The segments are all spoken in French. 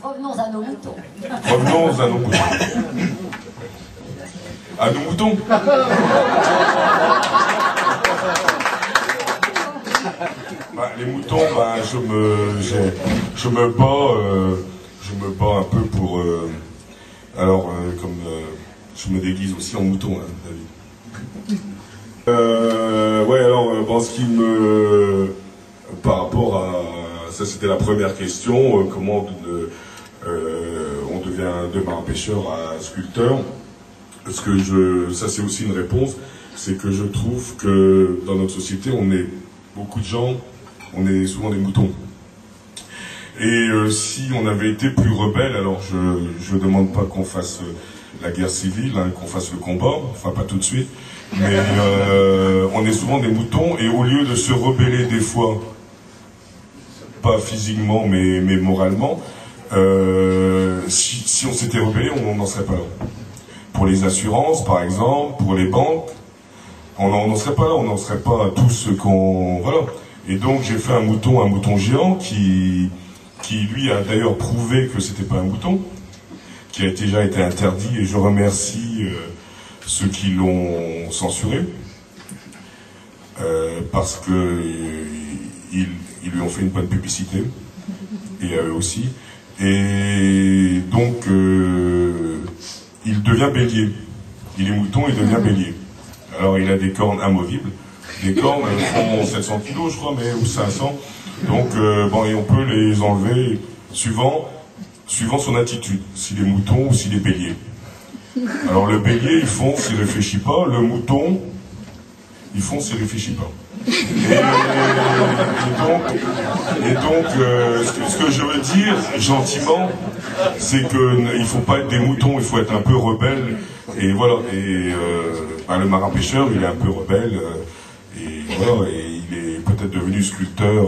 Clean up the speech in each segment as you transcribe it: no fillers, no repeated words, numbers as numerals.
revenons à nos moutons. Revenons à nos moutons. À nos moutons. Bah, les moutons, bah, je me bats un peu pour... je me déguise aussi en mouton, hein, David. Ouais, alors, bon, ce qui me... Par rapport à... Ça, c'était la première question, comment on devient de marin-pêcheur à sculpteur. Parce que ça, c'est aussi une réponse, c'est que je trouve que dans notre société, beaucoup de gens, on est souvent des moutons. Et si on avait été plus rebelle, alors je demande pas qu'on fasse la guerre civile, hein, qu'on fasse le combat, enfin pas tout de suite, mais on est souvent des moutons, et au lieu de se rebeller des fois, pas physiquement mais moralement, si on s'était rebellé, on n'en serait pas là. Pour les assurances, par exemple, pour les banques, on n'en serait pas là, on n'en serait pas à tout ce qu'on... Voilà. Et donc j'ai fait un mouton géant qui lui a d'ailleurs prouvé que c'était pas un mouton, qui a déjà été interdit, et je remercie ceux qui l'ont censuré, parce que ils lui ont fait une bonne publicité, et à eux aussi. Et donc il devient bélier. Il est mouton, il devient bélier. Alors il a des cornes amovibles. Les cornes font 700 kilos, je crois, ou 500. Donc, bon, et on peut les enlever suivant son attitude, s'il est mouton ou s'il est bélier. Alors le bélier, il fonce, il réfléchit pas. Le mouton, il fonce, il réfléchit pas. Et donc, ce que je veux dire, gentiment, c'est qu'il ne faut pas être des moutons, il faut être un peu rebelle. Et voilà, le marin-pêcheur, il est un peu rebelle. Et voilà, et il est peut-être devenu sculpteur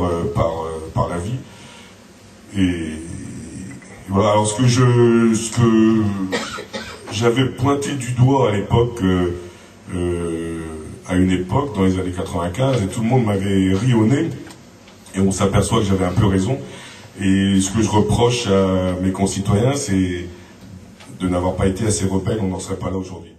par la vie. Et voilà, alors ce que j'avais pointé du doigt à l'époque, à une époque, dans les années 95, et tout le monde m'avait ri au nez, et on s'aperçoit que j'avais un peu raison. Et ce que je reproche à mes concitoyens, c'est de n'avoir pas été assez rebelle, on n'en serait pas là aujourd'hui.